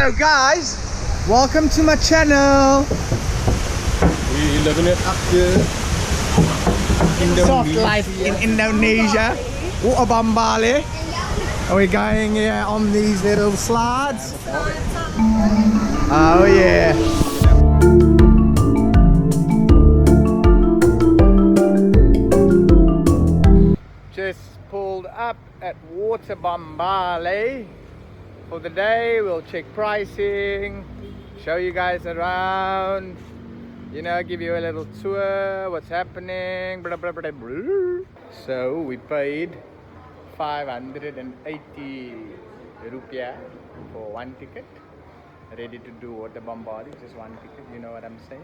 Hello guys, welcome to my channel. We living it up here. Soft life in Indonesia, Waterbom Bali. And we're going here on these little slides. Oh yeah. Just pulled up at Waterbom Bali. For the day, we'll check pricing, show you guys around, you know, give you a little tour, what's happening, blah, blah, blah, blah. So we paid 580 rupiah for one ticket, ready to do Waterbom Bali, just one ticket, you know what I'm saying?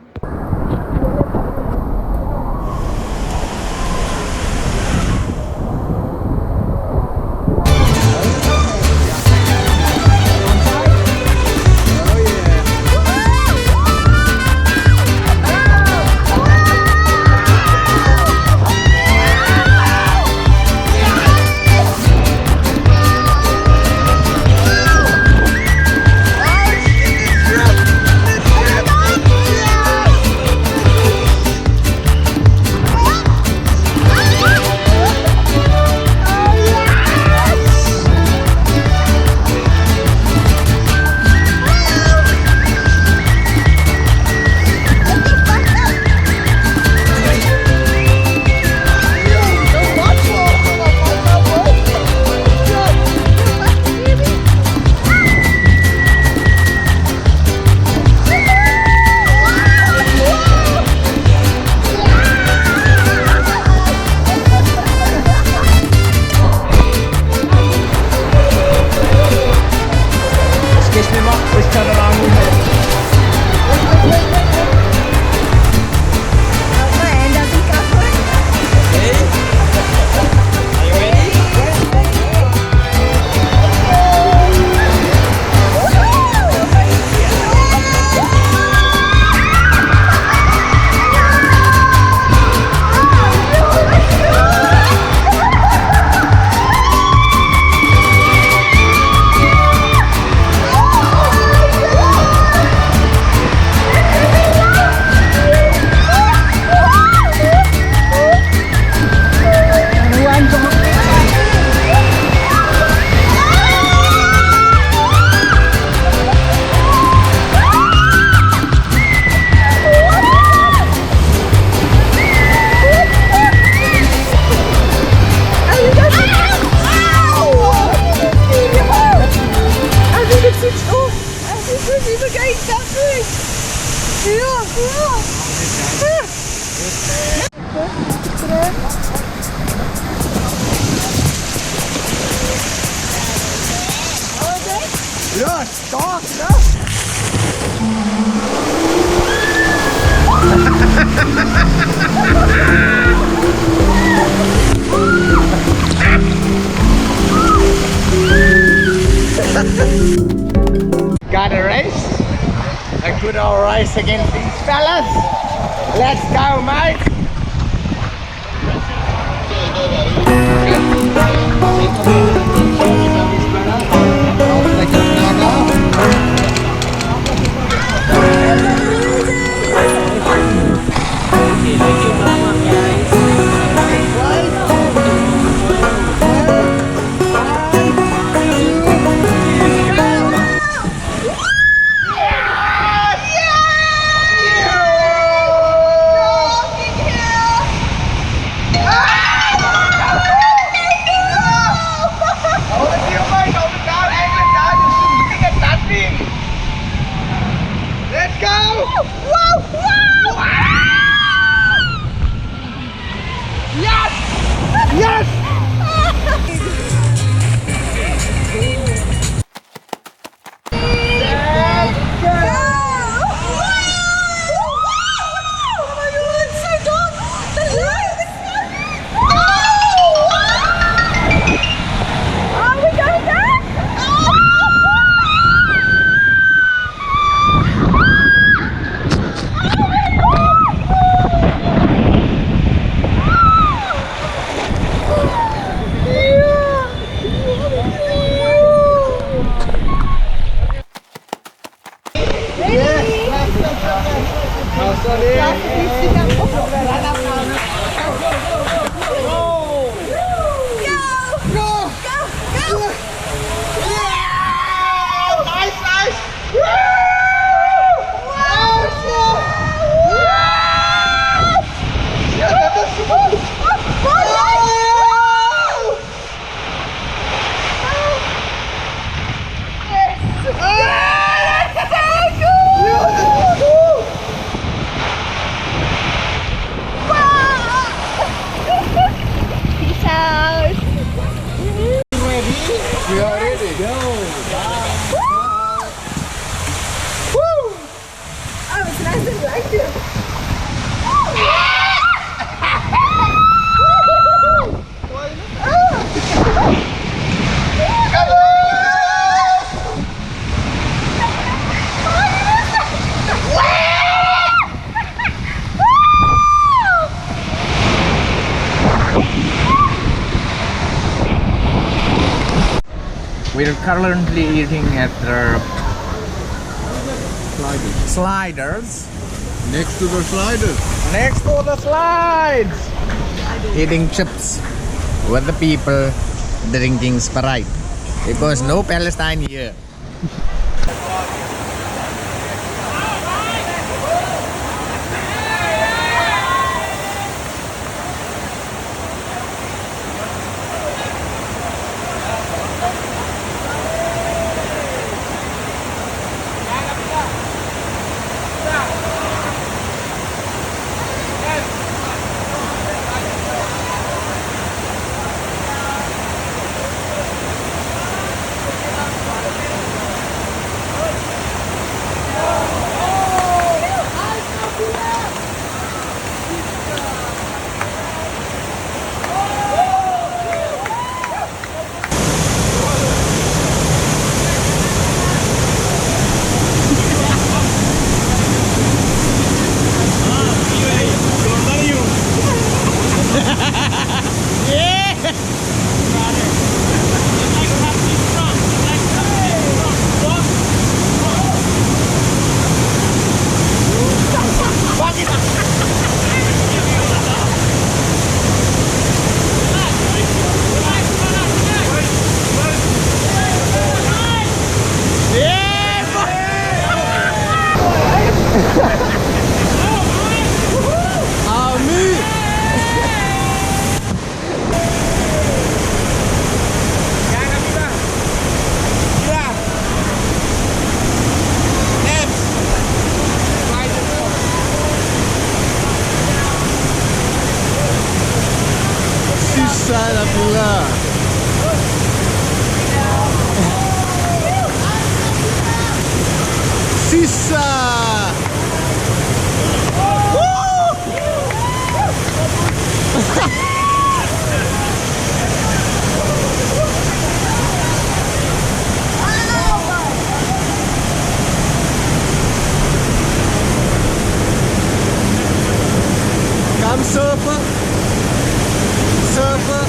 Ja, start, ja. Got a race? A good old race against these fellas. Let's go, mate. We are ready. Go. Woo! Oh, it's nice and like you. We're currently eating at the sliders. Next to the sliders. Next to the slides. Eating chips with the people drinking Sprite because no Palestine here. Come surfer. Surfer.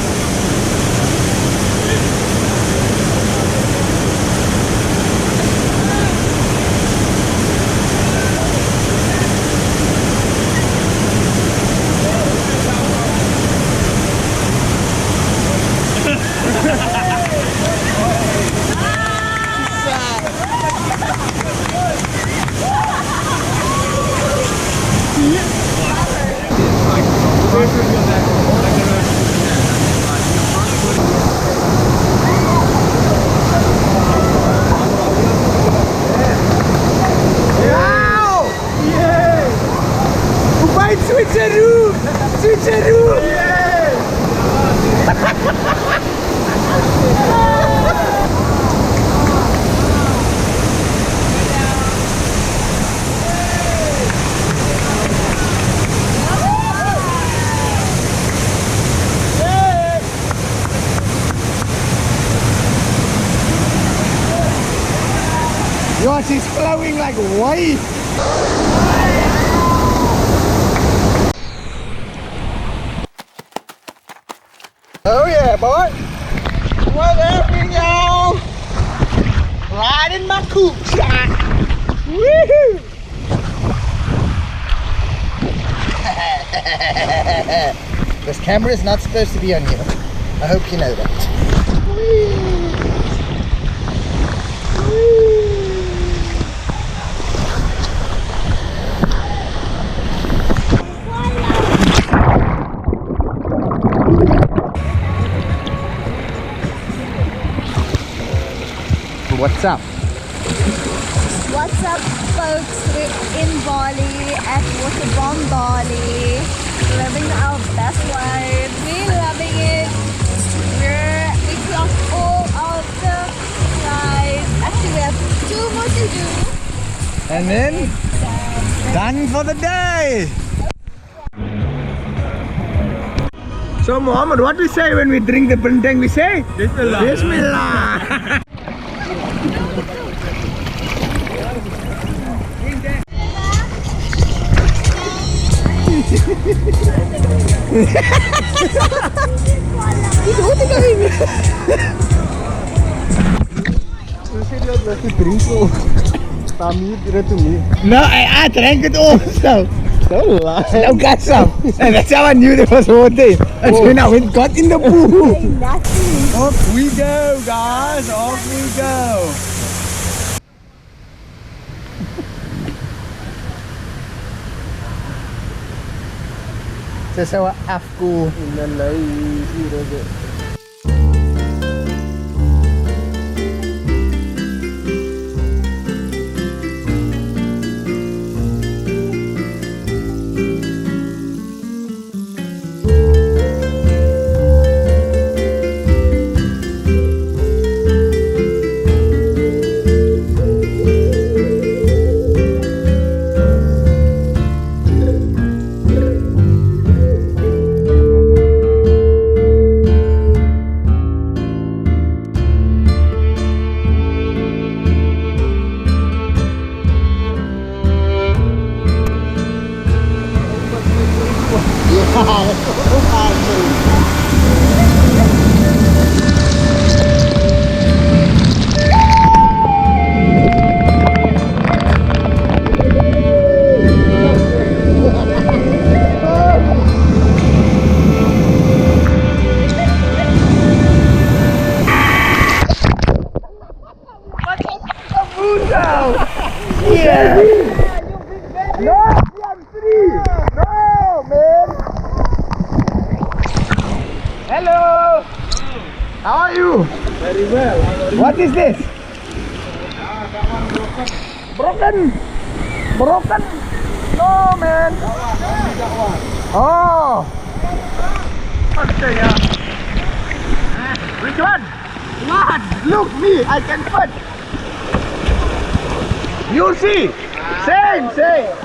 Switcheroo! Switcheroo! Yours is flowing like wave. Oh yeah, boy. What happening, y'all? Riding my coupe shot. Woohoo! This camera is not supposed to be on you. I hope you know that. What's up? What's up, folks? We're in Bali at Waterbom Bali, living our best life. We're loving it. We clocked all of the rides. Actually, we have 2 more to do. And then done for the day. So Mohammed, what we say when we drink the benteng? We say Bismillah. Bismillah. No, I drank it also. No got some. And that's how I knew there was water. That's when I got in the pool. Off we go, guys. Off we go. Sesawa afku. Hello! How are you? Very well. What is this? Broken! Broken! No, man! Oh! Okay, yeah. Which one? What? Look, me! I can put! You'll see! Same, same!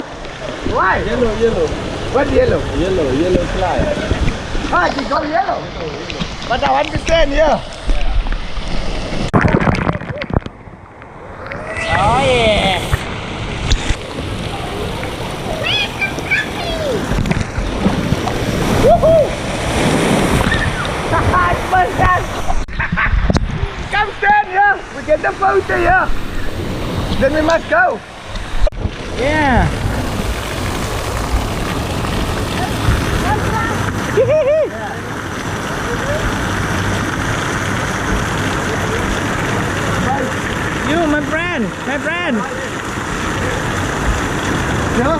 Why? Yellow. What yellow? Yellow slide. Ah, you go yellow. But I want to stand here. Oh yeah. Woohoo! Come stand here. We get the photo here. Then we must go. Yeah. You, my friend. Yeah?